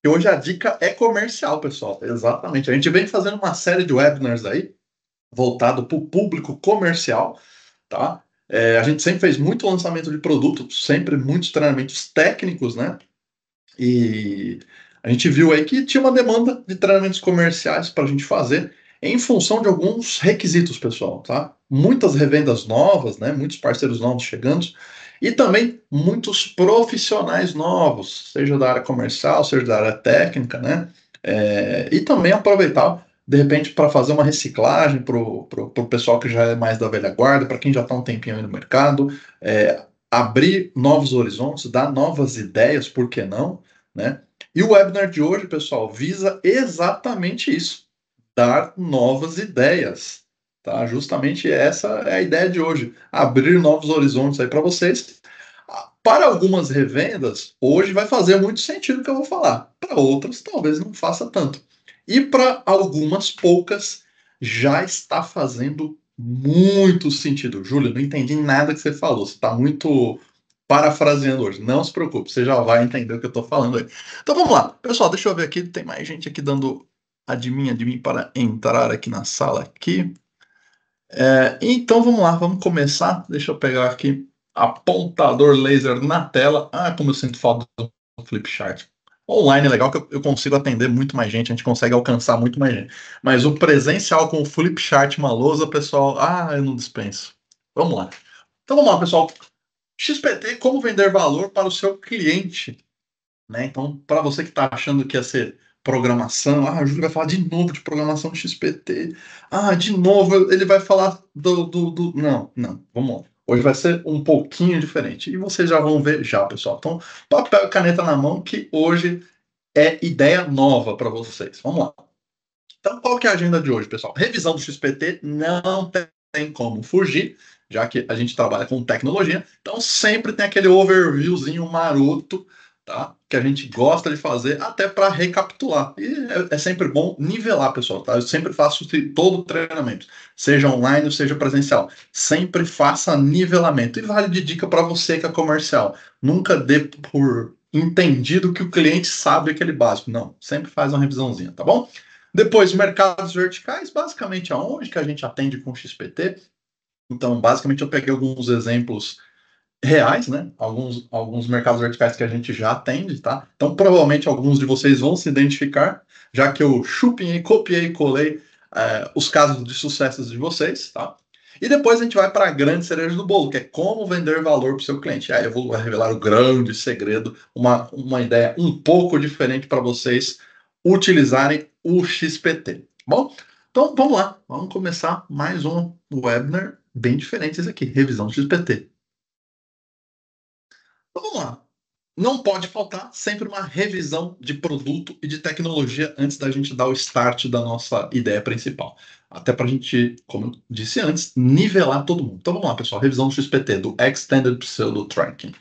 E hoje a dica é comercial, pessoal. Exatamente. A gente vem fazendo uma série de webinars aí, voltado para o público comercial, tá? A gente sempre fez muito lançamento de produto, sempre muitos treinamentos técnicos, né? E a gente viu aí que tinha uma demanda de treinamentos comerciais para a gente fazer em função de alguns requisitos, pessoal, tá? Muitas revendas novas, né? Muitos parceiros novos chegando e também muitos profissionais novos, seja da área comercial, seja da área técnica, né? E também aproveitar de repente para fazer uma reciclagem para o pessoal que já é mais da velha guarda, para quem já está um tempinho aí no mercado, abrir novos horizontes, dar novas ideias, por que não? Né? E o webinar de hoje, pessoal, visa exatamente isso, dar novas ideias, tá? Justamente essa é a ideia de hoje, abrir novos horizontes aí para vocês. Para algumas revendas, hoje vai fazer muito sentido o que eu vou falar. Para outras, talvez não faça tanto. E para algumas poucas, já está fazendo muito sentido. Júlio, não entendi nada que você falou. Você está muito parafraseando hoje. Não se preocupe, você já vai entender o que eu estou falando aí. Então vamos lá. Pessoal, deixa eu ver aqui. Tem mais gente aqui dando admin para entrar aqui na sala aqui. Então vamos lá, vamos começar. Deixa eu pegar aqui apontador laser na tela. Como eu sinto falta do Flipchart. Online é legal que eu consigo atender muito mais gente, a gente consegue alcançar muito mais gente. Mas o presencial com o Flipchart, uma lousa, pessoal, eu não dispenso. Vamos lá. Então vamos lá, pessoal. XPT, como vender valor para o seu cliente, né? Então, para você que está achando que ia ser programação, o Júlio vai falar de novo de programação de XPT. De novo ele vai falar do... Não, não, vamos lá. Hoje vai ser um pouquinho diferente. E vocês já vão ver já, pessoal. Então, papel e caneta na mão, que hoje é ideia nova para vocês. Vamos lá. Então, qual que é a agenda de hoje, pessoal? Revisão do XPT não tem como fugir, já que a gente trabalha com tecnologia. Então, sempre tem aquele overviewzinho maroto, tá? Que a gente gosta de fazer até para recapitular. E é sempre bom nivelar, pessoal, tá? Eu sempre faço todo o treinamento, seja online ou seja presencial. Sempre faça nivelamento. E vale de dica para você que é comercial. Nunca dê por entendido que o cliente sabe aquele básico. Não, sempre faz uma revisãozinha, tá bom? Depois, mercados verticais, basicamente aonde que a gente atende com XPT. Então, basicamente, eu peguei alguns exemplos reais, né? Alguns mercados verticais que a gente já atende, tá? Então, provavelmente, alguns de vocês vão se identificar, já que eu chupinhei, copiei e colei os casos de sucessos de vocês, tá? E depois a gente vai para a grande cereja do bolo, que é como vender valor para o seu cliente. Aí eu vou revelar o grande segredo, uma ideia um pouco diferente para vocês utilizarem o XPT. Bom, então vamos lá, vamos começar mais um webinar bem diferente esse aqui, revisão do XPT. Então vamos lá. Não pode faltar sempre uma revisão de produto e de tecnologia antes da gente dar o start da nossa ideia principal. Até para a gente, como eu disse antes, nivelar todo mundo. Então vamos lá, pessoal. Revisão do XPT, do Extended Pseudo Tracking.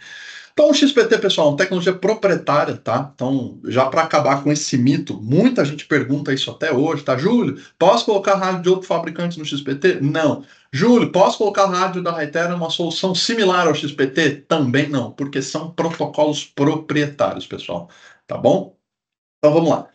Então, o XPT, pessoal, é uma tecnologia proprietária, tá? Então, já para acabar com esse mito, muita gente pergunta isso até hoje, tá? Júlio, posso colocar rádio de outro fabricante no XPT? Não. Júlio, posso colocar rádio da Hytera uma solução similar ao XPT? Também não, porque são protocolos proprietários, pessoal. Tá bom? Então, vamos lá.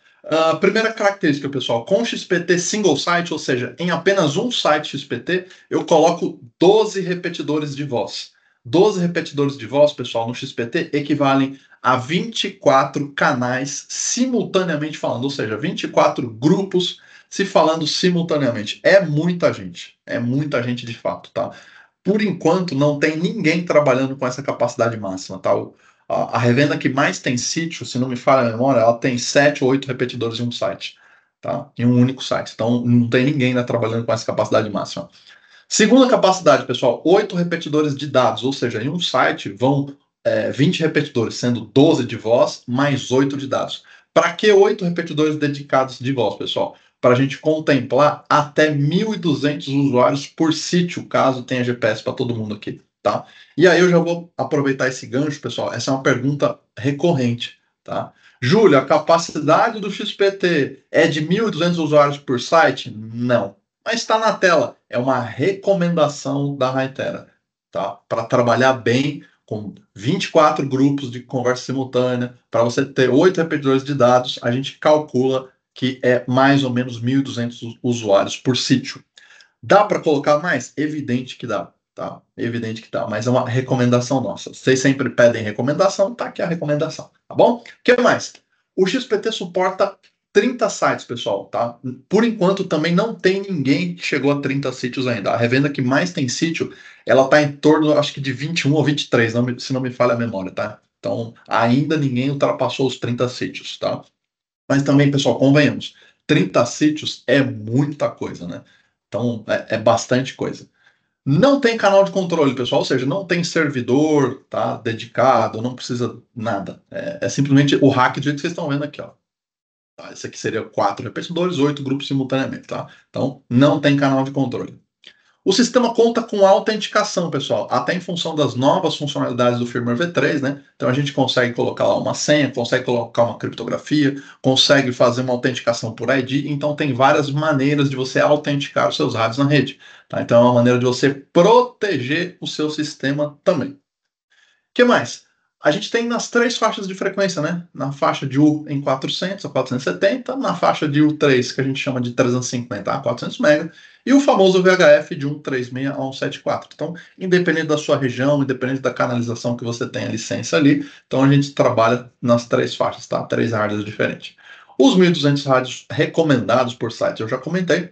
Primeira característica, pessoal, com XPT single site, ou seja, em apenas um site XPT, eu coloco 12 repetidores de voz. 12 repetidores de voz, pessoal, no XPT equivalem a 24 canais simultaneamente falando, ou seja, 24 grupos se falando simultaneamente. É muita gente de fato, tá? Por enquanto, não tem ninguém trabalhando com essa capacidade máxima, tá? A revenda que mais tem sítio, se não me falha a memória, ela tem 7 ou 8 repetidores em um site, tá? Em um único site. Então, não tem ninguém ainda trabalhando com essa capacidade máxima. Segunda capacidade, pessoal, 8 repetidores de dados, ou seja, em um site vão 20 repetidores, sendo 12 de voz mais 8 de dados. Para que 8 repetidores dedicados de voz, pessoal? Para a gente contemplar até 1.200 usuários por sítio, caso tenha GPS para todo mundo aqui, tá? E aí eu já vou aproveitar esse gancho, pessoal. Essa é uma pergunta recorrente, tá? Júlio, a capacidade do XPT é de 1.200 usuários por site? Não. Mas está na tela. É uma recomendação da Hytera, tá? Para trabalhar bem com 24 grupos de conversa simultânea, para você ter 8 repetidores de dados, a gente calcula que é mais ou menos 1.200 usuários por sítio. Dá para colocar mais? Evidente que dá, tá? Evidente que dá, mas é uma recomendação nossa. Vocês sempre pedem recomendação, tá aqui a recomendação, tá bom? O que mais? O XPT suporta 30 sites, pessoal, tá? Por enquanto também não tem ninguém que chegou a 30 sítios ainda. A revenda que mais tem sítio, ela tá em torno, acho que de 21 ou 23, se não me falha a memória, tá? Então, ainda ninguém ultrapassou os 30 sítios, tá? Mas também, pessoal, convenhamos, 30 sítios é muita coisa, né? Então, é bastante coisa. Não tem canal de controle, pessoal, ou seja, não tem servidor, tá, dedicado, não precisa nada. É simplesmente o hack do jeito que vocês estão vendo aqui, ó. Tá, esse aqui seria 4 repetidores, 8 grupos simultaneamente, tá? Então, não tem canal de controle. O sistema conta com autenticação, pessoal, até em função das novas funcionalidades do firmware V3, né? Então a gente consegue colocar lá uma senha, consegue colocar uma criptografia, consegue fazer uma autenticação por ID, então tem várias maneiras de você autenticar os seus rádios na rede, tá? Então é uma maneira de você proteger o seu sistema também. Que mais? A gente tem nas 3 faixas de frequência, né? Na faixa de U em 400 a 470, na faixa de U3, que a gente chama de 350 a 400 MB, e o famoso VHF de 136 a 174. Então, independente da sua região, independente da canalização que você tem a licença ali, então a gente trabalha nas 3 faixas, tá? 3 rádios diferentes. Os 1.200 rádios recomendados por site, eu já comentei,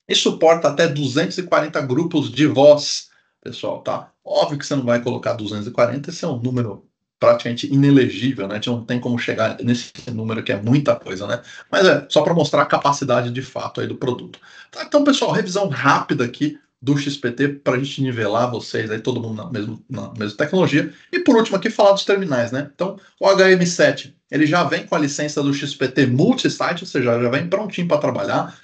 e suporta até 240 grupos de voz, pessoal, tá? Óbvio que você não vai colocar 240, esse é um número praticamente inelegível, né? A gente não tem como chegar nesse número que é muita coisa, né? Mas é só para mostrar a capacidade de fato aí do produto. Tá, então, pessoal, revisão rápida aqui do XPT para a gente nivelar vocês aí, todo mundo na mesma tecnologia. E por último aqui, falar dos terminais, né? Então, o HM7, ele já vem com a licença do XPT Multisite, ou seja, já vem prontinho para trabalhar.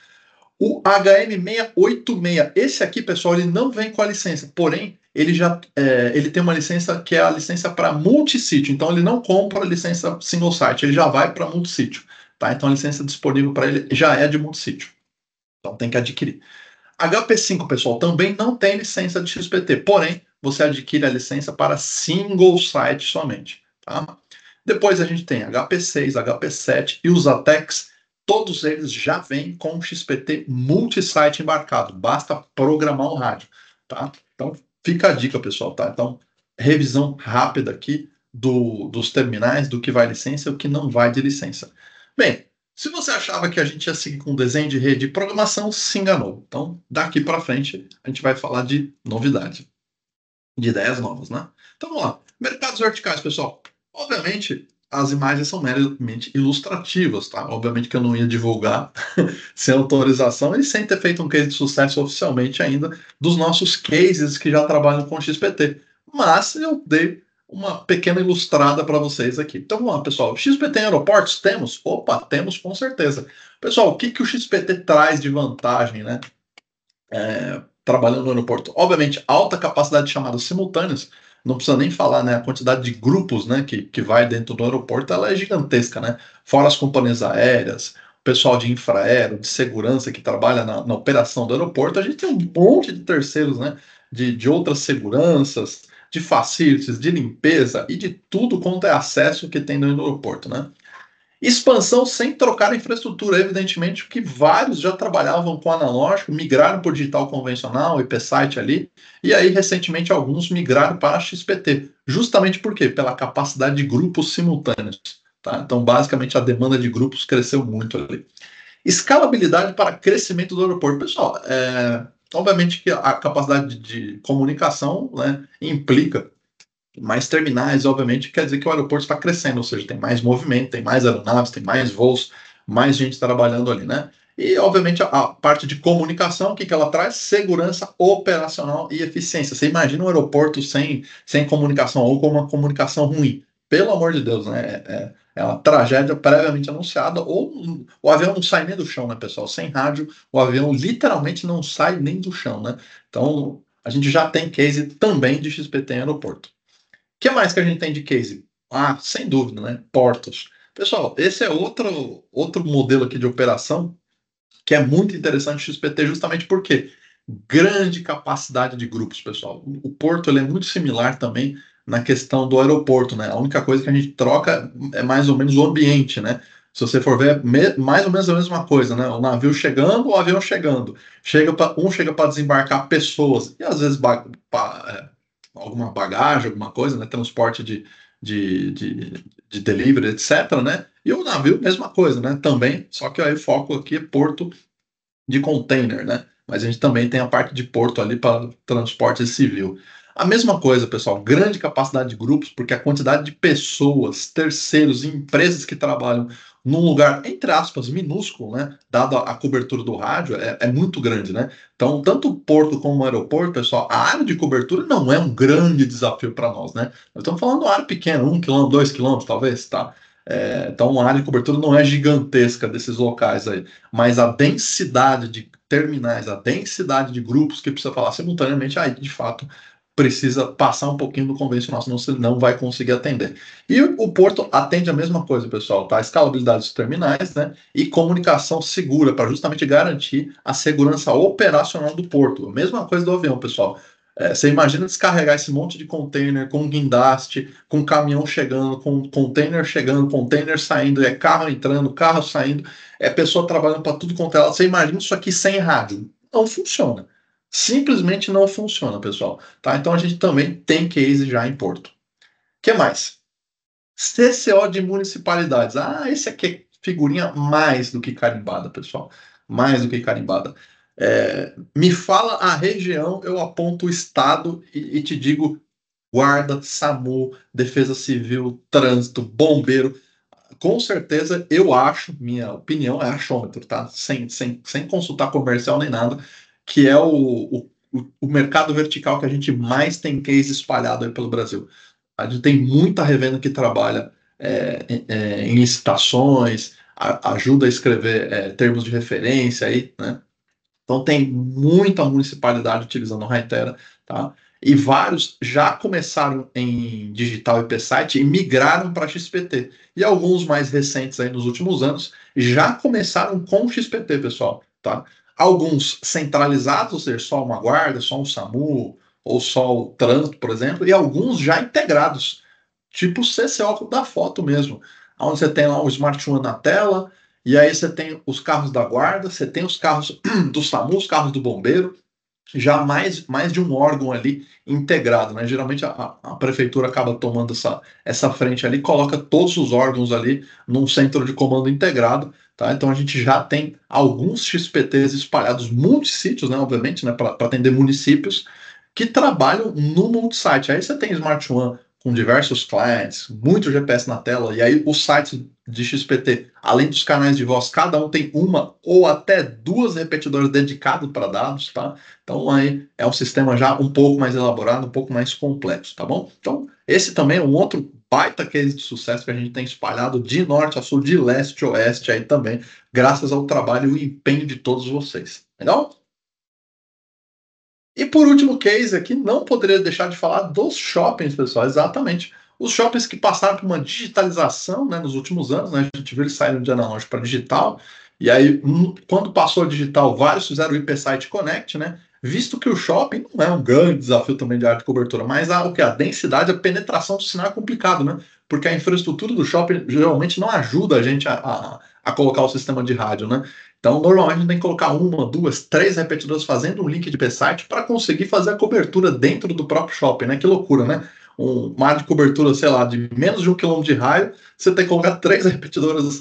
O HM686, esse aqui, pessoal, ele não vem com a licença, porém, ele tem uma licença que é a licença para multissítio, então ele não compra a licença single site, ele já vai para multissítio, tá? Então a licença disponível para ele já é de multissítio, então tem que adquirir. HP5, pessoal, também não tem licença de XPT, porém, você adquire a licença para single site somente, tá? Depois a gente tem HP6, HP7 e os ATEX, todos eles já vêm com o XPT multisite embarcado, basta programar o rádio, tá? Então fica a dica, pessoal, tá? Então, revisão rápida aqui dos terminais, do que vai licença e o que não vai de licença. Bem, se você achava que a gente ia seguir com desenho de rede e programação, se enganou. Então, daqui para frente, a gente vai falar de novidade, de ideias novas, né? Então, vamos lá. Mercados verticais, pessoal. Obviamente, as imagens são meramente ilustrativas, tá? Obviamente que eu não ia divulgar sem autorização e sem ter feito um case de sucesso oficialmente ainda dos nossos cases que já trabalham com XPT. Mas eu dei uma pequena ilustrada para vocês aqui. Então vamos lá, pessoal. XPT em aeroportos? Temos? Opa, temos com certeza. Pessoal, o que o XPT traz de vantagem, né? Trabalhando no aeroporto. Obviamente, alta capacidade de chamadas simultâneas, não precisa nem falar, né? A quantidade de grupos, né, que vai dentro do aeroporto, ela é gigantesca, né? Fora as companhias aéreas, o pessoal de infraero, de segurança que trabalha na operação do aeroporto, a gente tem um monte de terceiros, né? De outras seguranças, de facilities, de limpeza e de tudo quanto é acesso que tem dentro do aeroporto, né? Expansão sem trocar a infraestrutura, evidentemente, que vários já trabalhavam com analógico, migraram para o digital convencional, IP-Site ali, e aí recentemente alguns migraram para a XPT. Justamente por quê? Pela capacidade de grupos simultâneos. Tá? Então, basicamente, a demanda de grupos cresceu muito ali. Escalabilidade para crescimento do aeroporto. Pessoal, obviamente que a capacidade de comunicação, né, implica mais terminais, obviamente, quer dizer que o aeroporto está crescendo, ou seja, tem mais movimento, tem mais aeronaves, tem mais voos, mais gente trabalhando ali, né? E, obviamente, a parte de comunicação, o que ela traz? Segurança operacional e eficiência. Você imagina um aeroporto sem comunicação ou com uma comunicação ruim. Pelo amor de Deus, né? É uma tragédia previamente anunciada, ou o avião não sai nem do chão, né, pessoal? Sem rádio, o avião literalmente não sai nem do chão, né? Então, a gente já tem case também de XPT em aeroporto. O que mais que a gente tem de case? Ah, sem dúvida, né? Portos. Pessoal, esse é outro modelo aqui de operação que é muito interessante o XPT justamente porque grande capacidade de grupos, pessoal. O Porto ele é muito similar também na questão do aeroporto, né? A única coisa que a gente troca é mais ou menos o ambiente, né? Se você for ver, mais ou menos a mesma coisa, né? O navio chegando, o avião chegando. Um chega para desembarcar pessoas, e às vezes alguma bagagem, alguma coisa, né? Transporte de, de, de delivery, etc, né? E o navio, mesma coisa, né? Também, só que aí o foco aqui é porto de container, né? Mas a gente também tem a parte de porto ali para transporte civil. A mesma coisa, pessoal, grande capacidade de grupos, porque a quantidade de pessoas, terceiros e empresas que trabalham num lugar, entre aspas, minúsculo, né? Dado a cobertura do rádio, é muito grande, né? Então, tanto o porto como o aeroporto, pessoal, a área de cobertura não é um grande desafio para nós, né? Nós estamos falando de uma área pequena, 1 quilômetro, 2 quilômetros, talvez, tá? Então, a área de cobertura não é gigantesca desses locais aí, mas a densidade de terminais, a densidade de grupos que precisa falar simultaneamente, aí de fato precisa passar um pouquinho do convencional, senão você não vai conseguir atender. E o Porto atende a mesma coisa, pessoal, tá? Escalabilidade dos terminais, né? E comunicação segura, para justamente garantir a segurança operacional do porto. A mesma coisa do avião, pessoal. Você imagina descarregar esse monte de container com guindaste, com caminhão chegando, com container chegando, container saindo, é carro entrando, carro saindo, é pessoa trabalhando para tudo quanto é lado. Você imagina isso aqui sem rádio? Não funciona. Simplesmente não funciona, pessoal. Tá? Então a gente também tem case já em Porto. O que mais? CCO de municipalidades. Ah, esse aqui é figurinha mais do que carimbada, pessoal. Mais do que carimbada. Me fala a região, eu aponto o estado e te digo guarda, SAMU, Defesa Civil, Trânsito, Bombeiro. Com certeza, eu acho, minha opinião é achômetro, tá? Sem consultar comercial nem nada, que é o mercado vertical que a gente mais tem case espalhado aí pelo Brasil. A gente tem muita revenda que trabalha em licitações, ajuda a escrever termos de referência aí, né? Então tem muita municipalidade utilizando o Hytera, tá? E vários já começaram em digital IP site e migraram para XPT. E alguns mais recentes aí nos últimos anos já começaram com XPT, pessoal, tá? Alguns centralizados, ou seja, só uma guarda, só um SAMU ou só o trânsito, por exemplo, e alguns já integrados, tipo o CCO da foto mesmo, onde você tem lá o Smart One na tela, e aí você tem os carros da guarda, você tem os carros do SAMU, os carros do bombeiro, já mais de um órgão ali integrado, né? Geralmente a prefeitura acaba tomando essa frente ali, coloca todos os órgãos ali num centro de comando integrado, tá? Então a gente já tem alguns XPTs espalhados, muitos sítios, né? Obviamente, né? Para atender municípios que trabalham no multisite. Aí você tem Smart One com diversos clients, muito GPS na tela, e aí os sites de XPT, além dos canais de voz, cada um tem uma ou até duas repetidoras dedicadas para dados, tá? Então aí é um sistema já um pouco mais elaborado, um pouco mais complexo, tá bom? Então esse também é um outro baita case de sucesso que a gente tem espalhado de norte a sul, de leste a oeste aí também, graças ao trabalho e empenho de todos vocês. Legal? E por último case aqui, não poderia deixar de falar dos shoppings, pessoal, exatamente. Os shoppings que passaram por uma digitalização, né, nos últimos anos, né, a gente viu eles saírem de analógico para digital, e aí, quando passou a digital, vários fizeram o IP Site Connect, né, visto que o shopping não é um grande desafio também de área de cobertura, mas o que? A densidade, a penetração do sinal é complicado, né, porque a infraestrutura do shopping geralmente não ajuda a gente a colocar o sistema de rádio, né, então, normalmente, a gente tem que colocar uma, duas, três repetidoras fazendo um link de P-Site para conseguir fazer a cobertura dentro do próprio shopping, né? Que loucura, né? Uma área de cobertura, sei lá, de menos de 1 quilômetro de raio, você tem que colocar três repetidoras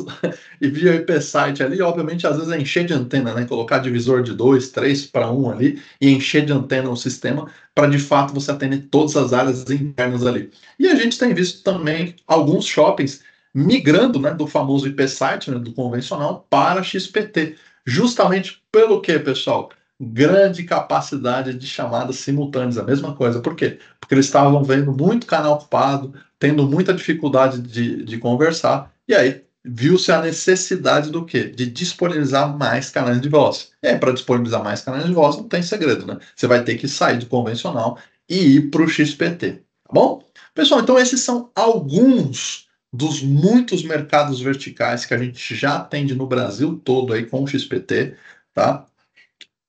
e via IP-Site ali, obviamente, às vezes é encher de antena, né? Colocar divisor de 2, 3 para 1 ali e encher de antena o sistema para, de fato, você atender todas as áreas internas ali. E a gente tem visto também alguns shoppings migrando, né, do famoso IP site, né, do convencional, para XPT. Justamente pelo que, pessoal? Grande capacidade de chamadas simultâneas, a mesma coisa. Por quê? Porque eles estavam vendo muito canal ocupado, tendo muita dificuldade de conversar, e aí viu-se a necessidade do quê? De disponibilizar mais canais de voz. E aí, para disponibilizar mais canais de voz, não tem segredo, né? Você vai ter que sair do convencional e ir para o XPT, tá bom? Pessoal, então esses são alguns dos muitos mercados verticais que a gente já atende no Brasil todo aí com o XPT, tá?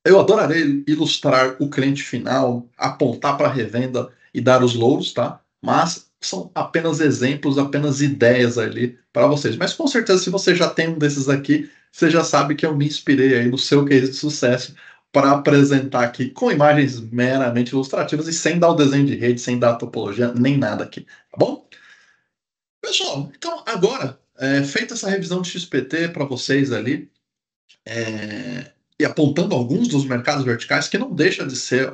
Eu adorarei ilustrar o cliente final, apontar para a revenda e dar os louros, tá? mas são apenas exemplos, apenas ideias ali para vocês. Mas com certeza, se você já tem um desses aqui, você já sabe que eu me inspirei aí no seu case de sucesso para apresentar aqui com imagens meramente ilustrativas e sem dar o desenho de rede, sem dar a topologia, nem nada aqui, tá bom? Pessoal, então agora, feita essa revisão de XPT para vocês ali, e apontando alguns dos mercados verticais, que não deixa de ser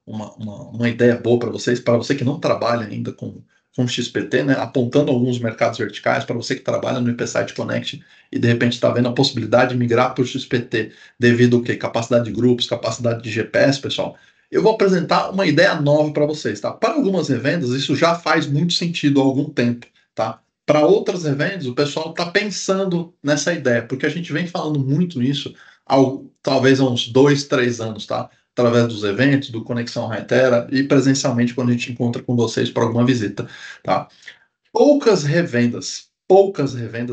uma ideia boa para você que não trabalha ainda com XPT, né? Apontando alguns mercados verticais, para você que trabalha no IPSite Connect e de repente está vendo a possibilidade de migrar para o XPT devido ao quê? Capacidade de grupos, capacidade de GPS, pessoal. Eu vou apresentar uma ideia nova para vocês, tá? Para algumas revendas, isso já faz muito sentido há algum tempo, tá? Para outras revendas, o pessoal está pensando nessa ideia, porque a gente vem falando muito nisso talvez há uns 2, 3 anos, tá? Através dos eventos, do Conexão Reitera e presencialmente quando a gente encontra com vocês para alguma visita, tá? Poucas revendas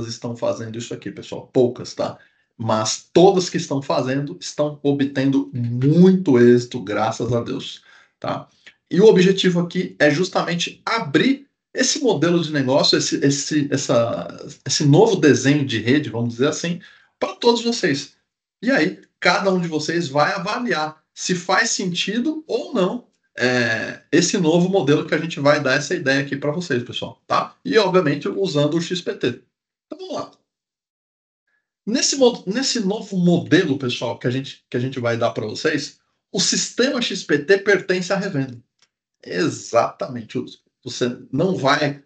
estão fazendo isso aqui, pessoal, poucas, tá? Mas todas que estão fazendo estão obtendo muito êxito, graças a Deus, tá? E o objetivo aqui é justamente abrir esse modelo de negócio, esse novo desenho de rede, vamos dizer assim, para todos vocês. E aí, cada um de vocês vai avaliar se faz sentido ou não esse novo modelo que a gente vai dar essa ideia aqui para vocês, pessoal, tá? E, obviamente, usando o XPT. Então, vamos lá. Nesse novo modelo, pessoal, que a gente vai dar para vocês, o sistema XPT pertence à revenda. Exatamente. Você não vai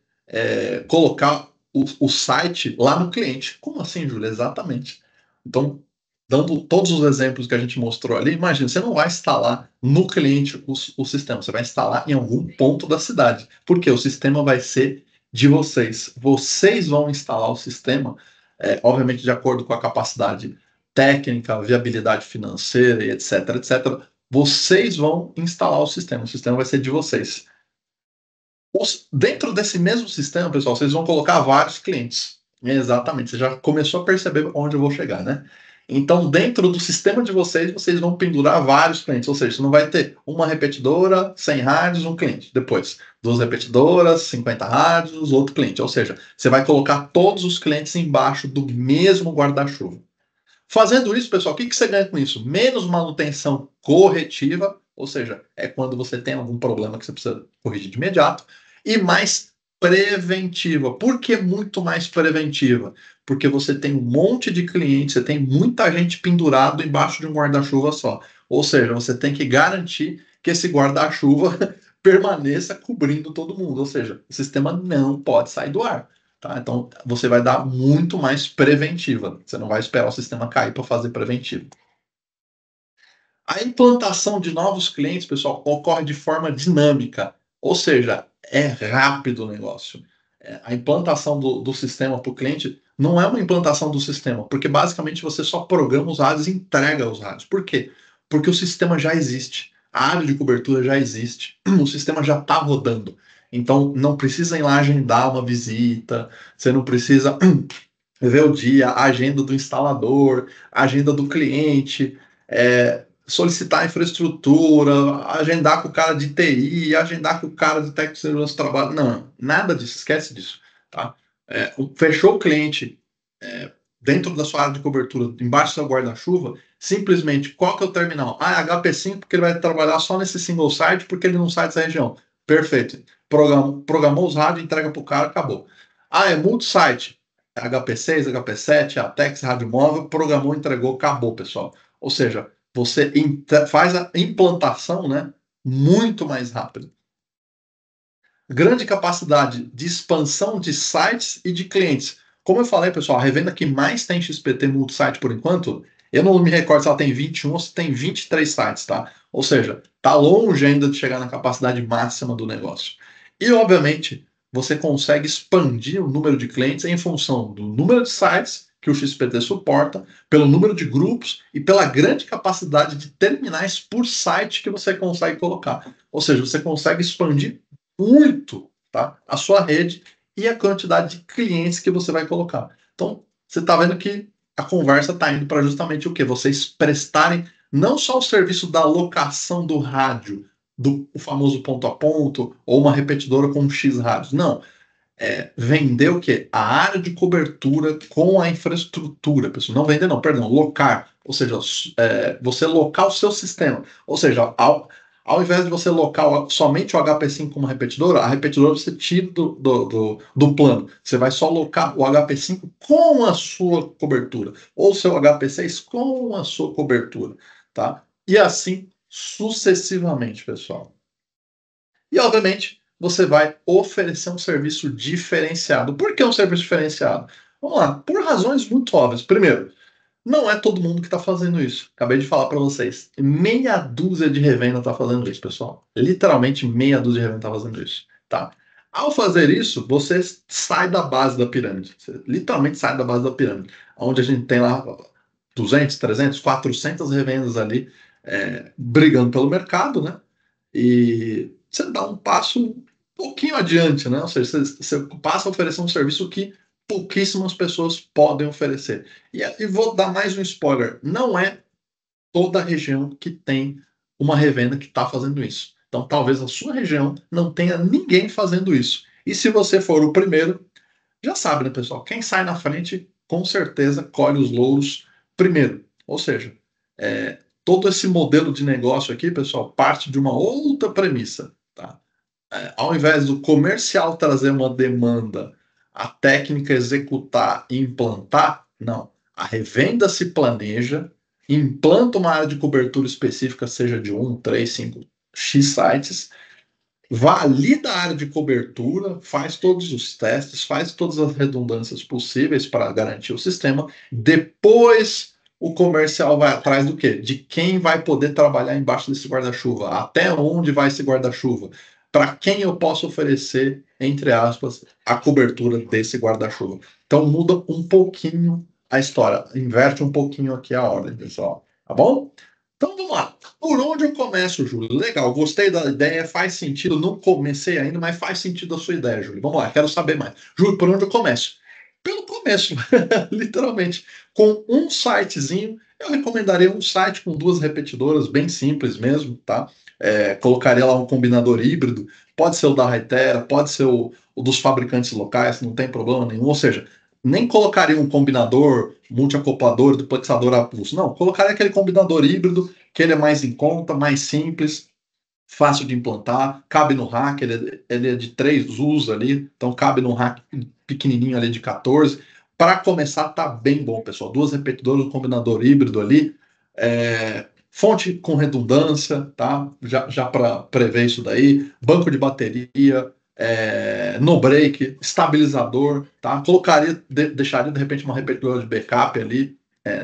colocar o site lá no cliente. Como assim, Júlia? Exatamente. Então, dando todos os exemplos que a gente mostrou ali, imagina, você não vai instalar no cliente o sistema, você vai instalar em algum ponto da cidade. Porque o sistema vai ser de vocês. Vocês vão instalar o sistema, obviamente, de acordo com a capacidade técnica, viabilidade financeira e etc, etc. Vocês vão instalar o sistema vai ser de vocês. Dentro desse mesmo sistema, pessoal, vocês vão colocar vários clientes. Exatamente, você já começou a perceber onde eu vou chegar, né? Então, dentro do sistema de vocês, vocês vão pendurar vários clientes. Ou seja, você não vai ter uma repetidora, 100 rádios, um cliente. Depois, 2 repetidoras, 50 rádios, outro cliente. Ou seja, você vai colocar todos os clientes embaixo do mesmo guarda-chuva. Fazendo isso, pessoal, o que você ganha com isso? Menos manutenção corretiva, ou seja, é quando você tem algum problema que você precisa corrigir de imediato, e mais preventiva. Por que muito mais preventiva? Porque você tem um monte de clientes, você tem muita gente pendurado embaixo de um guarda-chuva só. Ou seja, você tem que garantir que esse guarda-chuva permaneça cobrindo todo mundo. Ou seja, o sistema não pode sair do ar. Tá? Então, você vai dar muito mais preventiva. Você não vai esperar o sistema cair para fazer preventivo. A implantação de novos clientes, pessoal, ocorre de forma dinâmica, ou seja, é rápido o negócio. A implantação do sistema para o cliente não é uma implantação do sistema, porque basicamente você só programa os rádios e entrega os rádios. Por quê? Porque o sistema já existe, a área de cobertura já existe, o sistema já está rodando. Então, não precisa ir lá agendar uma visita, você não precisa ver o dia, a agenda do instalador, a agenda do cliente, solicitar a infraestrutura, agendar com o cara de TI, agendar com o cara de técnico de segurança do trabalho. Não, nada disso, esquece disso. Tá? Fechou o cliente dentro da sua área de cobertura, embaixo do seu guarda-chuva, simplesmente, qual que é o terminal? Ah, é HP5, porque ele vai trabalhar só nesse single site, porque ele não sai dessa região. Perfeito. Programou os rádios, entrega para o cara, acabou. Ah, é multi-site. HP6, HP7, Atex, rádio móvel, programou, entregou, acabou, pessoal. Ou seja, você faz a implantação, né, muito mais rápido. Grande capacidade de expansão de sites e de clientes. Como eu falei, pessoal, a revenda que mais tem XPT multi-site por enquanto, eu não me recordo se ela tem 21 ou se tem 23 sites, tá? Ou seja, tá longe ainda de chegar na capacidade máxima do negócio. E, obviamente, você consegue expandir o número de clientes em função do número de sites que o XPT suporta, pelo número de grupos e pela grande capacidade de terminais por site que você consegue colocar. Ou seja, você consegue expandir muito, tá, a sua rede e a quantidade de clientes que você vai colocar. Então, você está vendo que a conversa está indo para justamente o quê? Vocês prestarem não só o serviço da locação do rádio, do o famoso ponto a ponto ou uma repetidora com X rádios. Não, vender o quê? A área de cobertura com a infraestrutura, pessoal. Não vender, não, perdão, locar. Ou seja, você locar o seu sistema. Ou seja, ao invés de você locar somente o HP5 como repetidora, a repetidora você tira do plano. Você vai só locar o HP5 com a sua cobertura. Ou o seu HP6 com a sua cobertura. Tá? E assim sucessivamente, pessoal. E, obviamente, você vai oferecer um serviço diferenciado. Por que um serviço diferenciado? Vamos lá, por razões muito óbvias. Primeiro, não é todo mundo que está fazendo isso. Acabei de falar para vocês. Meia dúzia de revenda está fazendo isso, pessoal. Literalmente meia dúzia de revenda está fazendo isso. Tá? Ao fazer isso, você sai da base da pirâmide. Você literalmente sai da base da pirâmide. Onde a gente tem lá 200, 300, 400 revendas ali brigando pelo mercado, né? E você dá um passo um pouquinho adiante, né? Ou seja, você passa a oferecer um serviço que pouquíssimas pessoas podem oferecer. E vou dar mais um spoiler: não é toda a região que tem uma revenda que está fazendo isso. Então, talvez a sua região não tenha ninguém fazendo isso. E se você for o primeiro, já sabe, né, pessoal? Quem sai na frente, com certeza, colhe os louros primeiro. Ou seja, todo esse modelo de negócio aqui, pessoal, parte de uma outra premissa, tá? Ao invés do comercial trazer uma demanda, a técnica executar e implantar, não. A revenda se planeja, implanta uma área de cobertura específica, seja de 1, 3, 5, X sites, valida a área de cobertura, faz todos os testes, faz todas as redundâncias possíveis para garantir o sistema. Depois, o comercial vai atrás do quê? De quem vai poder trabalhar embaixo desse guarda-chuva, até onde vai esse guarda-chuva, para quem eu posso oferecer, entre aspas, a cobertura desse guarda-chuva. Então muda um pouquinho a história, inverte um pouquinho aqui a ordem, pessoal. Tá bom? Então vamos lá. Por onde eu começo, Júlio? Legal, gostei da ideia, faz sentido. Não comecei ainda, mas faz sentido a sua ideia, Júlio. Vamos lá, quero saber mais. Júlio, por onde eu começo? Pelo começo, literalmente. Com um sitezinho, eu recomendaria um site com duas repetidoras, bem simples mesmo, tá? Colocaria lá um combinador híbrido, pode ser o da Hytera, pode ser o dos fabricantes locais, não tem problema nenhum. Ou seja, nem colocaria um combinador multiacoplador, duplexador a pulso. Não, colocaria aquele combinador híbrido, que ele é mais em conta, mais simples, fácil de implantar, cabe no rack, ele é de 3 usos ali, então cabe num rack pequenininho ali de 14. Para começar, tá bem bom, pessoal. Duas repetidoras, um combinador híbrido ali, fonte com redundância, tá? Já para prever isso daí, banco de bateria, no break, estabilizador, tá? Deixaria de repente uma repetidora de backup ali,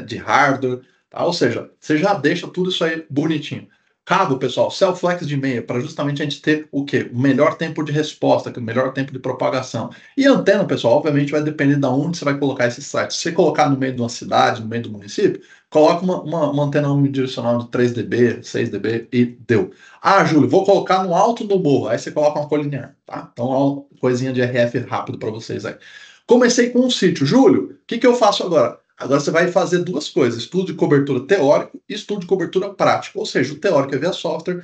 de hardware, tá? Ou seja, você já deixa tudo isso aí bonitinho. Cabo, pessoal, cell flex de meia, para justamente a gente ter o quê? O melhor tempo de resposta, o melhor tempo de propagação. E antena, pessoal, obviamente vai depender de onde você vai colocar esse site. Se você colocar no meio de uma cidade, no meio do município, coloca uma antena unidirecional de 3 dB, 6 dB e deu. Ah, Júlio, vou colocar no alto do morro. Aí você coloca uma colinear, tá? Então, uma coisinha de RF rápido para vocês aí. Comecei com um sítio. Júlio, o que eu faço agora? Agora você vai fazer duas coisas: estudo de cobertura teórico e estudo de cobertura prático. Ou seja, o teórico é via software,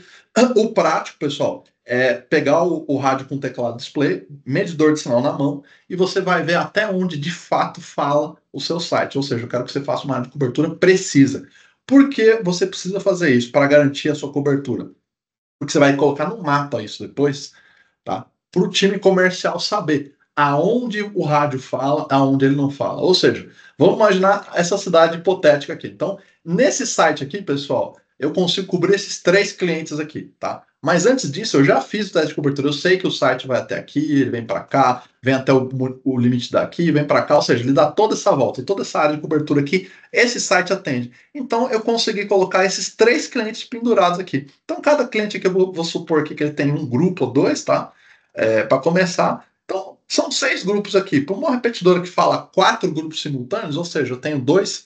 o prático, pessoal, é pegar o rádio com teclado display, medidor de sinal na mão, e você vai ver até onde de fato fala o seu site. Ou seja, eu quero que você faça uma área de cobertura precisa. Por que você precisa fazer isso? Para garantir a sua cobertura. Porque você vai colocar no mapa isso depois, tá? Para o time comercial saber aonde o rádio fala, aonde ele não fala. Ou seja, vamos imaginar essa cidade hipotética aqui. Então, nesse site aqui, pessoal, eu consigo cobrir esses 3 clientes aqui, tá? Mas antes disso, eu já fiz o teste de cobertura. Eu sei que o site vai até aqui, ele vem para cá, vem até o limite daqui, vem para cá. Ou seja, ele dá toda essa volta e toda essa área de cobertura aqui, esse site atende. Então, eu consegui colocar esses 3 clientes pendurados aqui. Então, cada cliente aqui, eu vou supor aqui que ele tem um grupo ou dois, tá? Para começar. Então, são 6 grupos aqui. Para uma repetidora que fala 4 grupos simultâneos, ou seja, eu tenho duas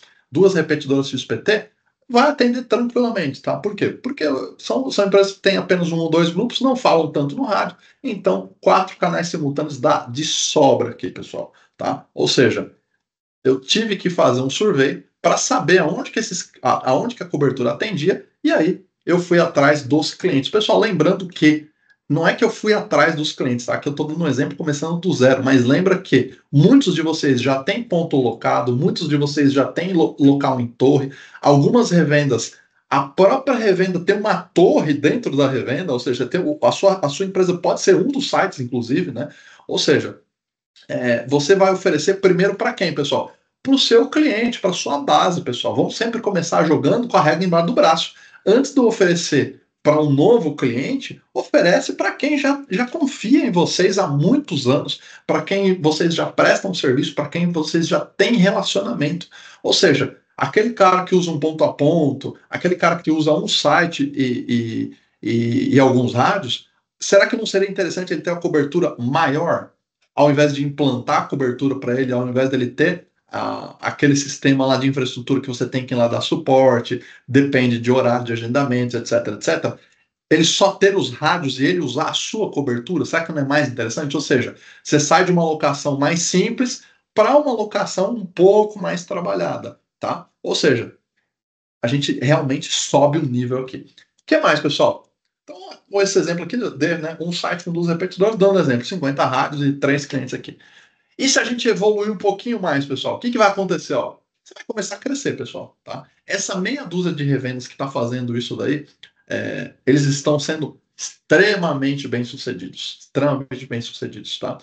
repetidoras XPT, vai atender tranquilamente, tá? Por quê? Porque são empresas que têm apenas um ou dois grupos, não falam tanto no rádio, então 4 canais simultâneos dá de sobra aqui, pessoal, tá? Ou seja, eu tive que fazer um survey para saber aonde que a cobertura atendia, e aí eu fui atrás dos clientes. Pessoal, lembrando que não é que eu fui atrás dos clientes, tá? Que eu estou dando um exemplo começando do zero, mas lembra que muitos de vocês já têm ponto locado, muitos de vocês já têm local em torre, algumas revendas, a própria revenda tem uma torre dentro da revenda, ou seja, a sua empresa pode ser um dos sites, inclusive, né? Ou seja, você vai oferecer primeiro para quem, pessoal? Para o seu cliente, para a sua base, pessoal. Vamos sempre começar jogando com a regra embaixo do braço. Antes de oferecer para um novo cliente, oferece para quem já confia em vocês há muitos anos, para quem vocês já prestam serviço, para quem vocês já têm relacionamento. Ou seja, aquele cara que usa um ponto a ponto, aquele cara que usa um site e alguns rádios, será que não seria interessante ele ter uma cobertura maior? Ao invés de implantar a cobertura para ele, ao invés dele ter aquele sistema lá de infraestrutura que você tem que ir lá dar suporte, depende de horário de agendamento, etc, etc, ele só ter os rádios e ele usar a sua cobertura, será que não é mais interessante? Ou seja, você sai de uma locação mais simples para uma locação um pouco mais trabalhada, tá? Ou seja, a gente realmente sobe o nível aqui. O que mais, pessoal? Então, com esse exemplo aqui, né, um site com 2 repetidores, dando exemplo, 50 rádios e 3 clientes aqui. E se a gente evoluir um pouquinho mais, pessoal, o que vai acontecer? Ó? Você vai começar a crescer, pessoal. Tá? Essa meia dúzia de revendas que está fazendo isso daí, eles estão sendo extremamente bem-sucedidos. Extremamente bem-sucedidos, tá?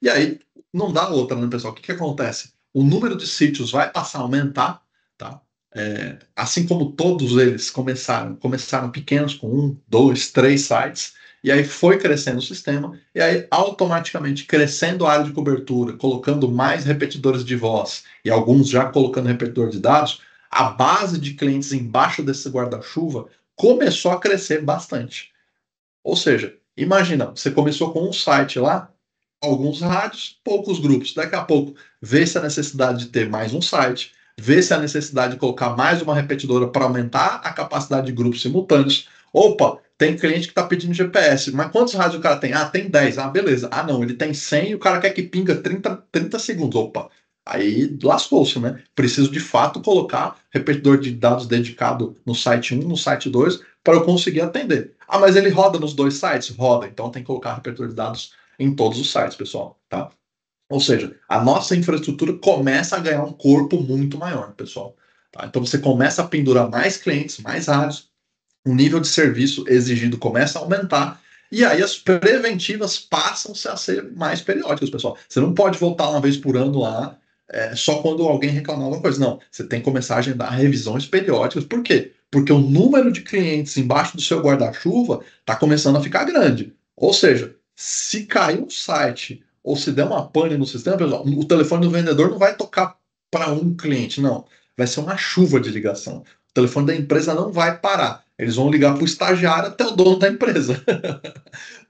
E aí, não dá outra, né, pessoal? O que acontece? O número de sítios vai passar a aumentar, tá? Assim como todos eles começaram pequenos, com 1, 2, 3 sites, e aí foi crescendo o sistema, e aí automaticamente crescendo a área de cobertura, colocando mais repetidores de voz, e alguns já colocando repetidor de dados, a base de clientes embaixo desse guarda-chuva começou a crescer bastante. Ou seja, imagina, você começou com um site lá, alguns rádios, poucos grupos. Daqui a pouco, vê-se a necessidade de ter mais um site, vê-se a necessidade de colocar mais uma repetidora para aumentar a capacidade de grupos simultâneos. Opa, tem cliente que está pedindo GPS, mas quantos rádios o cara tem? Ah, tem 10. Ah, beleza. Ah, não, ele tem 100 e o cara quer que pinga 30 segundos. Opa, aí lascou-se, né? Preciso de fato colocar repetidor de dados dedicado no site 1, no site 2, para eu conseguir atender. Ah, mas ele roda nos 2 sites? Roda, então tem que colocar repetidor de dados em todos os sites, pessoal, tá? Ou seja, a nossa infraestrutura começa a ganhar um corpo muito maior, pessoal. Tá? Então você começa a pendurar mais clientes, mais rádios, o nível de serviço exigido começa a aumentar, e aí as preventivas passam a ser mais periódicas, pessoal. Você não pode voltar uma vez por ano lá, só quando alguém reclamar alguma coisa. Não, você tem que começar a agendar revisões periódicas. Por quê? Porque o número de clientes embaixo do seu guarda-chuva está começando a ficar grande. Ou seja, se cair um site ou se der uma pane no sistema, pessoal, o telefone do vendedor não vai tocar para um cliente, não. Vai ser uma chuva de ligação. O telefone da empresa não vai parar. Eles vão ligar para o estagiário até o dono da empresa.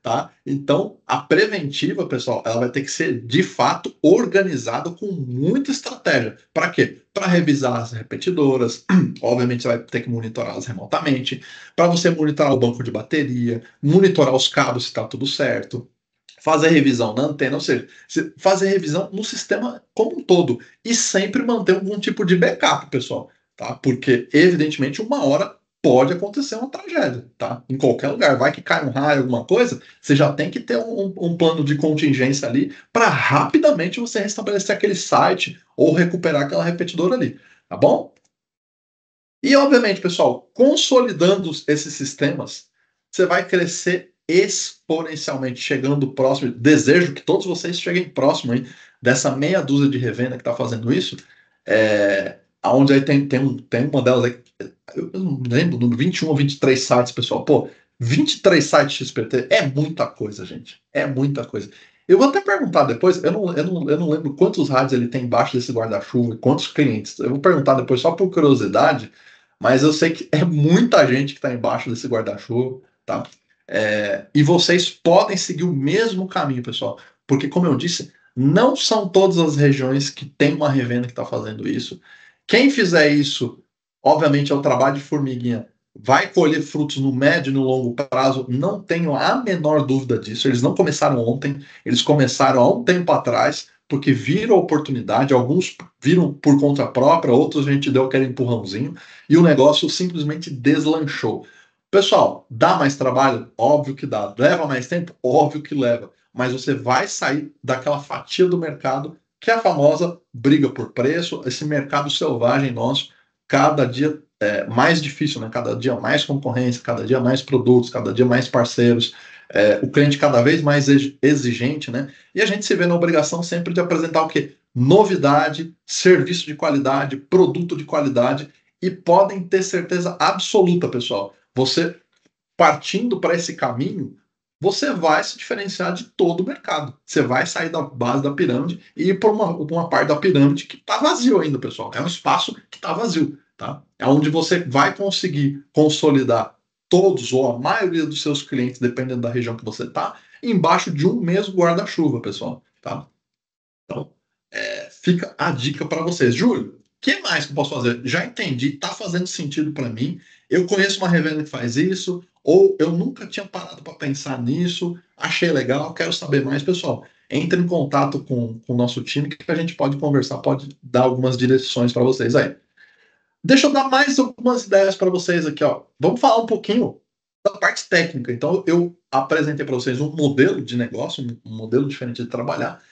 Tá? Então, a preventiva, pessoal, ela vai ter que ser de fato organizada com muita estratégia. Para quê? Para revisar as repetidoras, obviamente você vai ter que monitorá-las remotamente, para você monitorar o banco de bateria, monitorar os cabos se está tudo certo, fazer revisão na antena, ou seja, fazer revisão no sistema como um todo e sempre manter algum tipo de backup, pessoal, tá? Porque evidentemente uma hora pode acontecer uma tragédia, tá? Em qualquer lugar, vai que cai um raio, alguma coisa, você já tem que ter um plano de contingência ali para rapidamente você restabelecer aquele site ou recuperar aquela repetidora ali, tá bom? E obviamente, pessoal, consolidando esses sistemas, você vai crescer exponencialmente, chegando próximo. Desejo que todos vocês cheguem próximo aí dessa meia dúzia de revenda que está fazendo isso. Onde aí tem uma delas aí, eu não lembro, no 21 ou 23 sites, pessoal. Pô, 23 sites XPT é muita coisa, gente. É muita coisa. Eu vou até perguntar depois, eu não lembro quantos rádios ele tem embaixo desse guarda-chuva e quantos clientes. Eu vou perguntar depois só por curiosidade, mas eu sei que é muita gente que está embaixo desse guarda-chuva, tá? E vocês podem seguir o mesmo caminho, pessoal, porque, como eu disse, não são todas as regiões que tem uma revenda que está fazendo isso. Quem fizer isso, obviamente, é o trabalho de formiguinha, vai colher frutos no médio e no longo prazo, não tenho a menor dúvida disso. Eles não começaram ontem, eles começaram há um tempo atrás, porque viram a oportunidade, alguns viram por conta própria, outros a gente deu aquele empurrãozinho, e o negócio simplesmente deslanchou. Pessoal, dá mais trabalho? Óbvio que dá. Leva mais tempo? Óbvio que leva. Mas você vai sair daquela fatia do mercado que é a famosa briga por preço, esse mercado selvagem nosso, cada dia mais difícil, né? Cada dia mais concorrência, cada dia mais produtos, cada dia mais parceiros, o cliente cada vez mais exigente, né? E a gente se vê na obrigação sempre de apresentar o quê? Novidade, serviço de qualidade, produto de qualidade, e podem ter certeza absoluta, pessoal, você partindo para esse caminho, você vai se diferenciar de todo o mercado. Você vai sair da base da pirâmide e ir para uma parte da pirâmide que está vazio ainda, pessoal. É um espaço que está vazio, tá? É onde você vai conseguir consolidar todos ou a maioria dos seus clientes, dependendo da região que você está, embaixo de um mesmo guarda-chuva, pessoal, tá? Então, fica a dica para vocês. Júlio, o que mais que eu posso fazer? Já entendi, está fazendo sentido para mim. Eu conheço uma revenda que faz isso, ou eu nunca tinha parado para pensar nisso, achei legal, quero saber mais. Pessoal, entre em contato com o nosso time que a gente pode conversar, pode dar algumas direções para vocês aí. Deixa eu dar mais algumas ideias para vocês aqui, ó. Vamos falar um pouquinho da parte técnica. Então, eu apresentei para vocês um modelo de negócio, um modelo diferente de trabalhar.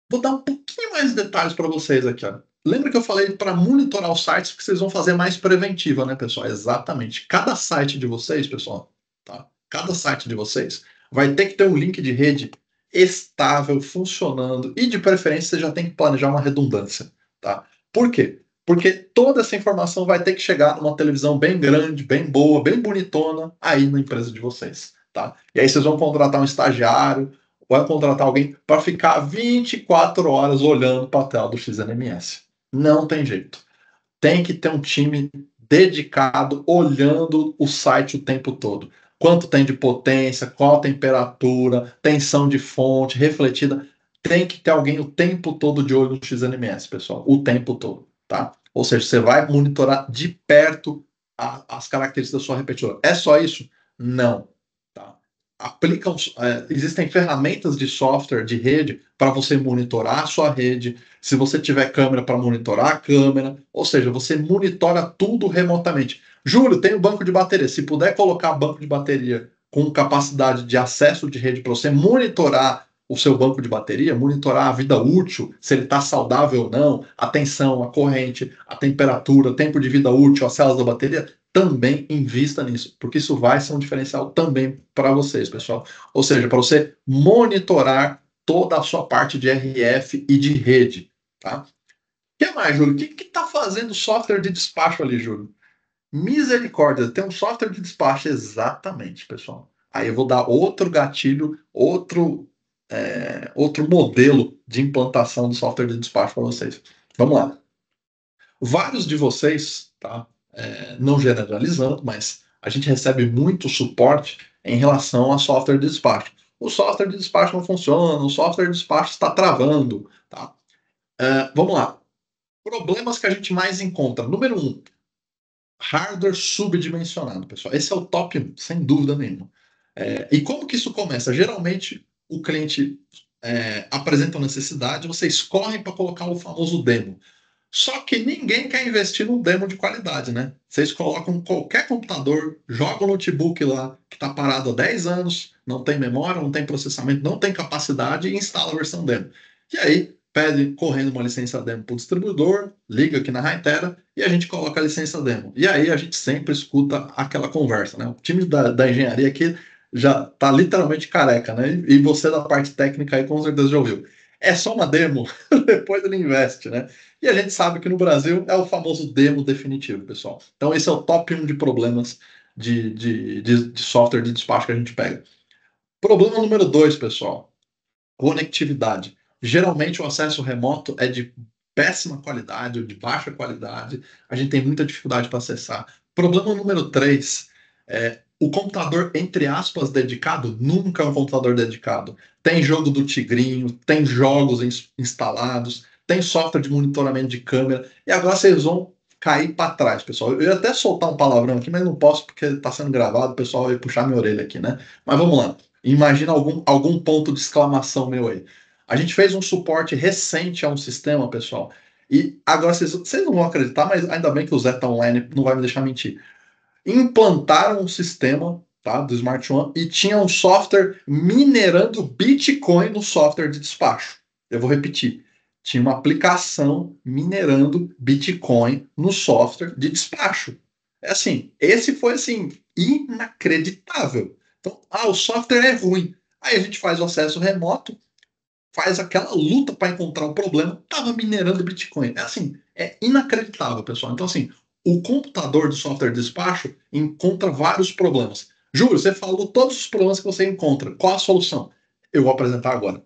Vou dar um pouquinho mais de detalhes para vocês aqui. Ó. Lembra que eu falei para monitorar os sites que vocês vão fazer mais preventiva, né, pessoal? Exatamente. Cada site de vocês, pessoal, tá? Cada site de vocês vai ter que ter um link de rede estável, funcionando e, de preferência, você já tem que planejar uma redundância, tá? Por quê? Porque toda essa informação vai ter que chegar numa televisão bem grande, bem boa, bem bonitona aí na empresa de vocês, tá? E aí vocês vão contratar um estagiário, vai contratar alguém para ficar 24 horas olhando para a tela do XNMS. Não tem jeito. Tem que ter um time dedicado olhando o site o tempo todo. Quanto tem de potência, qual a temperatura, tensão de fonte, refletida. Tem que ter alguém o tempo todo de olho no XNMS, pessoal. O tempo todo, tá? Ou seja, você vai monitorar de perto as características da sua repetidora. É só isso? Não. Tá? Existem ferramentas de software de rede para você monitorar a sua rede, se você tiver câmera para monitorar a câmera, ou seja, você monitora tudo remotamente. Júlio, tem o banco de bateria. Se puder colocar banco de bateria com capacidade de acesso de rede para você monitorar o seu banco de bateria, monitorar a vida útil, se ele está saudável ou não, a tensão, a corrente, a temperatura, tempo de vida útil, as células da bateria, também invista nisso, porque isso vai ser um diferencial também para vocês, pessoal. Ou seja, para você monitorar toda a sua parte de RF e de rede, tá? O que mais, Júlio? O que está fazendo o software de despacho ali, Júlio? Misericórdia, tem um software de despacho, exatamente, pessoal. Aí eu vou dar outro gatilho, outro modelo de implantação do software de despacho para vocês. Vamos lá. Vários de vocês, tá? Não generalizando, mas a gente recebe muito suporte em relação a software de despacho. O software de despacho não funciona, o software de despacho está travando, tá? Vamos lá. Problemas que a gente mais encontra. Número 1, hardware subdimensionado, pessoal. Esse é o top 1, sem dúvida nenhuma. E como que isso começa? Geralmente, o cliente apresenta uma necessidade, vocês correm para colocar o famoso demo. Só que ninguém quer investir num demo de qualidade, né? Vocês colocam qualquer computador, jogam o notebook lá, que está parado há 10 anos, não tem memória, não tem processamento, não tem capacidade, e instala a versão demo. E aí, pede correndo uma licença demo para o distribuidor, liga aqui na Hytera e a gente coloca a licença demo. E aí a gente sempre escuta aquela conversa, né? O time da engenharia aqui já está literalmente careca, né? E você da parte técnica aí com certeza já ouviu. É só uma demo, depois ele investe, né? E a gente sabe que no Brasil é o famoso demo definitivo, pessoal. Então esse é o top 1 de problemas de software de despacho que a gente pega. Problema número 2, pessoal, conectividade. Geralmente o acesso remoto é de péssima qualidade ou de baixa qualidade. A gente tem muita dificuldade para acessar. Problema número 3, o computador, entre aspas, dedicado, nunca é um computador dedicado. Tem jogo do Tigrinho, tem jogos instalados, tem software de monitoramento de câmera, e agora vocês vão cair para trás, pessoal. Eu ia até soltar um palavrão aqui, mas não posso porque está sendo gravado, o pessoal vai puxar minha orelha aqui, né? Mas vamos lá. Imagina algum ponto de exclamação meu aí. A gente fez um suporte recente a um sistema, pessoal, e agora vocês não vão acreditar, mas ainda bem que o Zé está online, não vai me deixar mentir. implantaram um sistema, tá, do Smart One e tinha um software minerando Bitcoin no software de despacho. Eu vou repetir. Tinha uma aplicação minerando Bitcoin no software de despacho. É assim, esse foi assim, inacreditável. Então, o software é ruim. Aí a gente faz o acesso remoto, faz aquela luta para encontrar o problema, estava minerando Bitcoin. É assim, é inacreditável, pessoal. Então, assim, o computador do software de despacho encontra vários problemas. Júlio, você falou todos os problemas que você encontra. Qual a solução? Eu vou apresentar agora.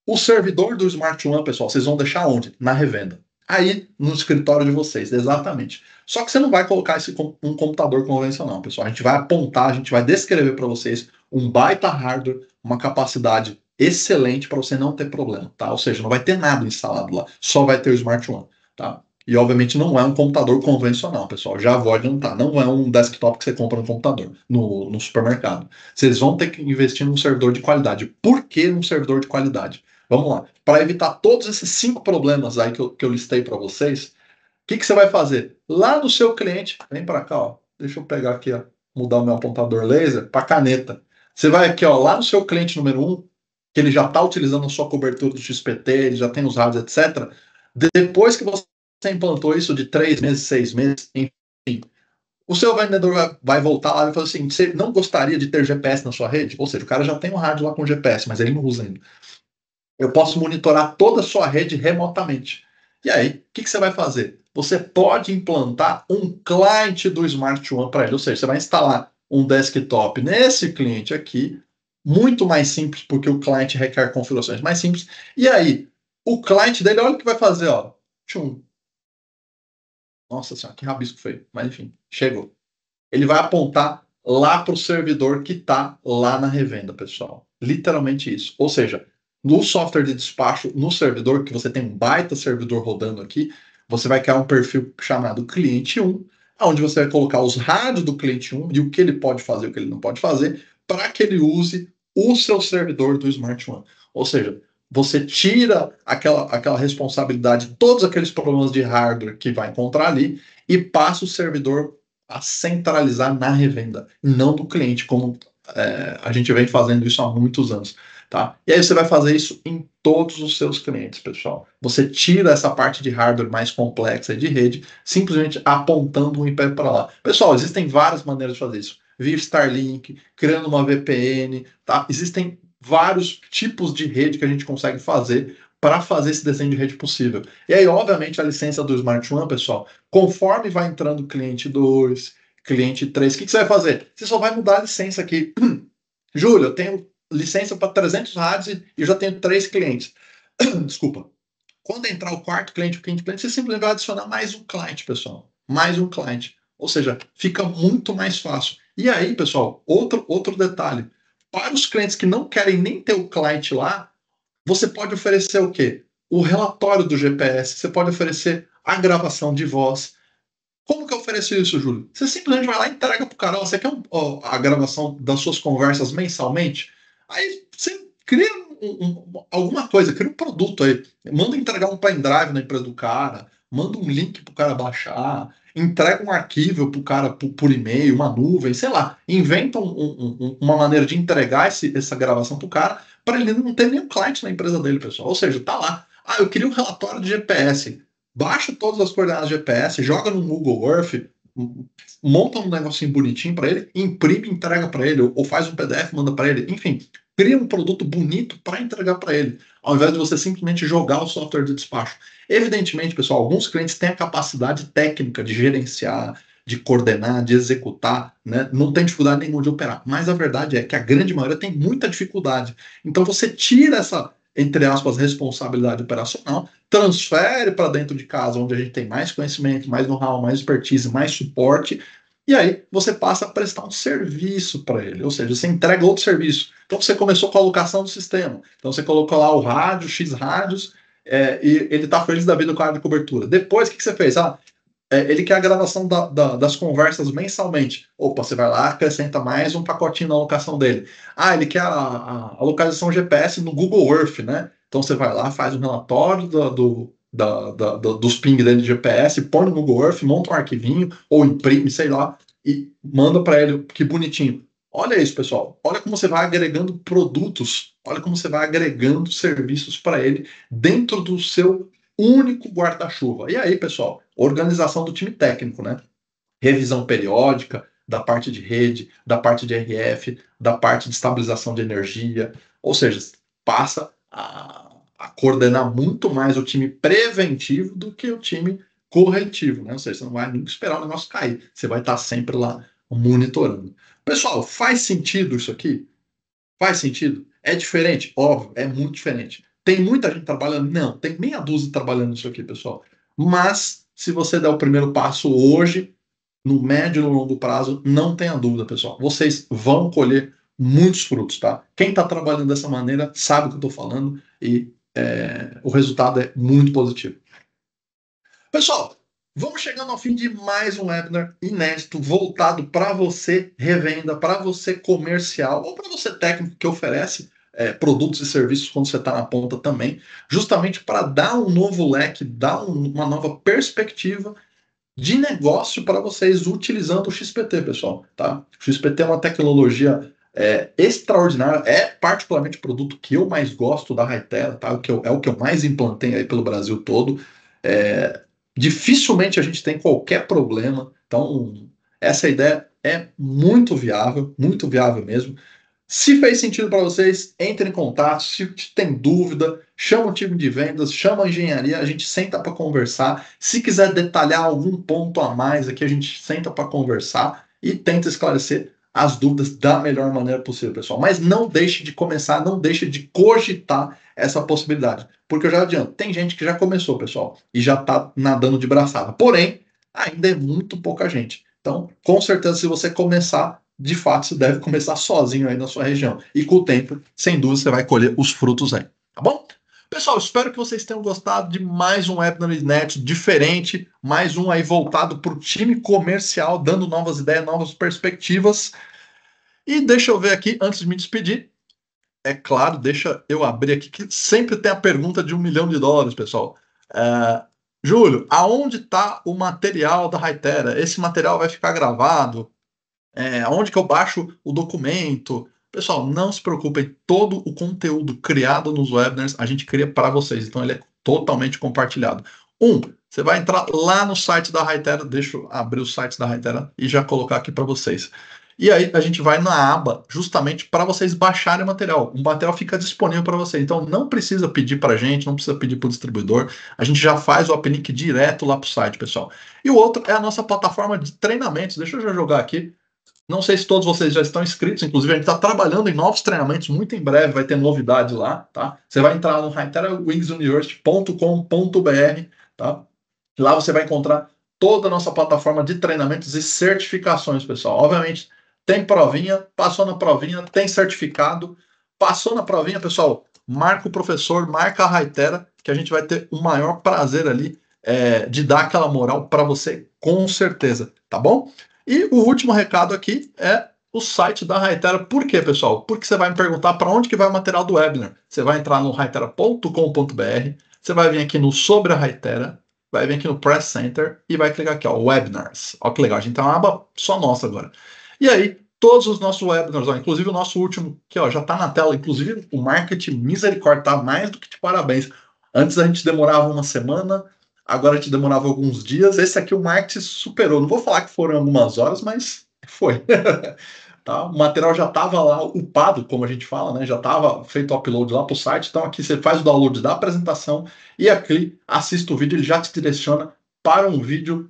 O servidor do Smart One, pessoal, vocês vão deixar onde? Na revenda. Aí, no escritório de vocês, exatamente. Só que você não vai colocar um computador convencional, pessoal. A gente vai apontar, a gente vai descrever para vocês um baita hardware, uma capacidade excelente para você não ter problema, tá? Ou seja, não vai ter nada instalado lá, só vai ter o Smart One, tá? E obviamente não é um computador convencional, pessoal. Já vou adiantar, não é um desktop que você compra no computador, no supermercado. Vocês vão ter que investir num servidor de qualidade. Por que num servidor de qualidade? Vamos lá. Para evitar todos esses 5 problemas aí que eu listei para vocês, o que você vai fazer? Lá no seu cliente, vem para cá, ó. Deixa eu pegar aqui, ó, mudar o meu apontador laser para caneta. Você vai aqui, ó, lá no seu cliente número 1, que ele já está utilizando a sua cobertura do XPT, ele já tem os rádios, etc. Depois que você implantou isso de 3 meses, 6 meses, enfim, o seu vendedor vai voltar lá e falar assim: você não gostaria de ter GPS na sua rede? Ou seja, o cara já tem um rádio lá com GPS, mas ele não usa ainda. Eu posso monitorar toda a sua rede remotamente. E aí, o que você vai fazer? Você pode implantar um cliente do Smart One para ele. Ou seja, você vai instalar um desktop nesse cliente aqui, muito mais simples, porque o cliente requer configurações mais simples. E aí, o cliente dele, olha o que vai fazer, ó. Tchum. Nossa senhora, que rabisco feio. Mas enfim, chegou. Ele vai apontar lá para o servidor que está lá na revenda, pessoal. Literalmente isso. Ou seja, no software de despacho, no servidor, que você tem um baita servidor rodando aqui, você vai criar um perfil chamado cliente 1, onde você vai colocar os rádios do cliente 1 e o que ele pode fazer, o que ele não pode fazer, para que ele use o seu servidor do Smart One. Ou seja, você tira aquela responsabilidade de todos aqueles problemas de hardware que vai encontrar ali e passa o servidor a centralizar na revenda, não do cliente, como a gente vem fazendo isso há muitos anos. Tá? E aí você vai fazer isso em todos os seus clientes, pessoal. Você tira essa parte de hardware mais complexa de rede, simplesmente apontando um IP para lá. Pessoal, existem várias maneiras de fazer isso. Via Starlink, criando uma VPN, tá? Existem vários tipos de rede que a gente consegue fazer para fazer esse desenho de rede possível. E aí, obviamente, a licença do Smart One, pessoal, conforme vai entrando cliente 2, cliente 3, o que você vai fazer? Você só vai mudar a licença aqui. Júlio, eu tenho licença para 300 rádios e eu já tenho 3 clientes. Desculpa. Quando entrar o quarto cliente, o quinto cliente, você simplesmente vai adicionar mais um cliente, pessoal. Mais um cliente. Ou seja, fica muito mais fácil. E aí, pessoal, outro detalhe. Para os clientes que não querem nem ter o cliente lá, você pode oferecer o quê? O relatório do GPS, você pode oferecer a gravação de voz. Como que eu ofereço isso, Júlio? Você simplesmente vai lá e entrega pro cara, você quer a gravação das suas conversas mensalmente? Aí você cria alguma coisa, cria um produto aí. Manda entregar um pendrive na empresa do cara, manda um link pro cara baixar, entrega um arquivo pro cara por e-mail, uma nuvem, sei lá. Inventa uma maneira de entregar essa gravação pro cara para ele não ter nenhum cliente na empresa dele, pessoal. Ou seja, tá lá. Eu queria um relatório de GPS. Baixa todas as coordenadas GPS, joga no Google Earth, monta um negocinho bonitinho para ele, imprime, entrega para ele, ou faz um PDF, manda para ele, enfim, cria um produto bonito para entregar para ele, ao invés de você simplesmente jogar o software de despacho. Evidentemente, pessoal, alguns clientes têm a capacidade técnica de gerenciar, de coordenar, de executar, né? Não tem dificuldade nenhuma de operar. Mas a verdade é que a grande maioria tem muita dificuldade. Então você tira essa, entre aspas, responsabilidade operacional, transfere para dentro de casa, onde a gente tem mais conhecimento, mais know-how, mais expertise, mais suporte, e aí você passa a prestar um serviço para ele, ou seja, você entrega outro serviço. Então você começou com a alocação do sistema, então você colocou lá o rádio, X rádios, e ele está feliz da vida com a área de cobertura. Depois, o que você fez? Ele quer a gravação das conversas mensalmente. Opa, você vai lá, acrescenta mais um pacotinho na alocação dele. Ele quer a localização GPS no Google Earth, né? Então você vai lá, faz um relatório dos ping dele de GPS, põe no Google Earth, monta um arquivinho, ou imprime, sei lá, e manda para ele, que bonitinho. Olha isso, pessoal. Olha como você vai agregando produtos, olha como você vai agregando serviços para ele dentro do seu único guarda-chuva. E aí, pessoal, organização do time técnico, né? Revisão periódica da parte de rede, da parte de RF, da parte de estabilização de energia, ou seja, passa a coordenar muito mais o time preventivo do que o time corretivo, né? Ou seja, você não vai nem esperar o negócio cair, você vai estar sempre lá monitorando. Pessoal, faz sentido isso aqui? Faz sentido? É diferente? Óbvio, é muito diferente. Tem muita gente trabalhando? Não, tem meia dúzia trabalhando nisso aqui, pessoal. Mas, se você der o primeiro passo hoje, no médio e no longo prazo, não tenha dúvida, pessoal. Vocês vão colher muitos frutos, tá? Quem está trabalhando dessa maneira sabe o que eu estou falando e o resultado é muito positivo. Pessoal, vamos chegando ao fim de mais um webinar inédito voltado para você revenda, para você comercial ou para você técnico que oferece produtos e serviços quando você está na ponta também, justamente para dar um novo leque, dar uma nova perspectiva de negócio para vocês utilizando o XPT, pessoal. Tá? O XPT é uma tecnologia extraordinária, é particularmente o produto que eu mais gosto da Hytera, tá? É o que eu mais implantei aí pelo Brasil todo. Dificilmente a gente tem qualquer problema, então essa ideia é muito viável mesmo. Se fez sentido para vocês, entre em contato. Se tem dúvida, chama o time de vendas, chama a engenharia, a gente senta para conversar. Se quiser detalhar algum ponto a mais aqui, a gente senta para conversar e tenta esclarecer as dúvidas da melhor maneira possível, pessoal. Mas não deixe de começar, não deixe de cogitar essa possibilidade. Porque eu já adianto, tem gente que já começou, pessoal, e já está nadando de braçada. Porém, ainda é muito pouca gente. Então, com certeza, se você começar, de fato, você deve começar sozinho aí na sua região. E com o tempo, sem dúvida, você vai colher os frutos aí. Tá bom? Pessoal, espero que vocês tenham gostado de mais um webinar inédito, diferente, mais um aí voltado para o time comercial, dando novas ideias, novas perspectivas. E deixa eu ver aqui, antes de me despedir, é claro, deixa eu abrir aqui, que sempre tem a pergunta de US$ 1 milhão, pessoal. Júlio, aonde está o material da Hytera? Esse material vai ficar gravado? Onde que eu baixo o documento? Pessoal, não se preocupem, todo o conteúdo criado nos webinars a gente cria para vocês, então ele é totalmente compartilhado. Você vai entrar lá no site da Hytera, deixa eu abrir o site da Hytera e já colocar aqui para vocês. E aí a gente vai na aba justamente para vocês baixarem o material. O material fica disponível para vocês, então não precisa pedir para a gente, não precisa pedir para o distribuidor, a gente já faz o uplink direto lá para o site, pessoal. E o outro é a nossa plataforma de treinamentos, deixa eu já jogar aqui. Não sei se todos vocês já estão inscritos, inclusive a gente está trabalhando em novos treinamentos, muito em breve vai ter novidade lá, tá? Você vai entrar no hyterawingsuniversity.com.br, tá? Lá você vai encontrar toda a nossa plataforma de treinamentos e certificações, pessoal. Obviamente, tem provinha, passou na provinha, tem certificado, passou na provinha, pessoal, marca o professor, marca a Hytera, que a gente vai ter o maior prazer ali de dar aquela moral para você, com certeza, tá bom? E o último recado aqui é o site da Hytera. Por quê, pessoal? Porque você vai me perguntar para onde que vai o material do webinar. Você vai entrar no hytera.com.br, você vai vir aqui no Sobre a Hytera, vai vir aqui no Press Center e vai clicar aqui, ó, Webinars. Ó que legal, a gente tem uma aba só nossa agora. E aí, todos os nossos webinars, ó, inclusive o nosso último, que ó, já está na tela, inclusive o Marketing Misericórdia, tá mais do que de parabéns. Antes a gente demorava uma semana, agora a gente demorava alguns dias. Esse aqui o marketing superou. Não vou falar que foram algumas horas, mas foi. Tá? O material já estava lá upado, como a gente fala, né? Já estava feito o upload lá para o site. Então aqui você faz o download da apresentação e aqui assista o vídeo, ele já te direciona para um vídeo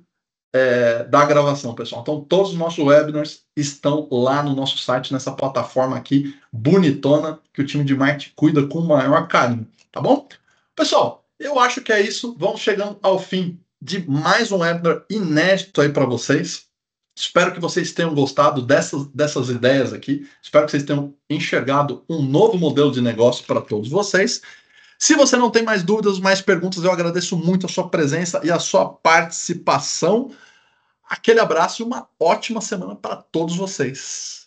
da gravação, pessoal. Então todos os nossos webinars estão lá no nosso site, nessa plataforma aqui, bonitona, que o time de marketing cuida com o maior carinho, tá bom? Pessoal, eu acho que é isso. Vamos chegando ao fim de mais um webinar inédito aí para vocês. Espero que vocês tenham gostado dessas ideias aqui. Espero que vocês tenham enxergado um novo modelo de negócio para todos vocês. Se você não tem mais dúvidas, mais perguntas, eu agradeço muito a sua presença e a sua participação. Aquele abraço e uma ótima semana para todos vocês.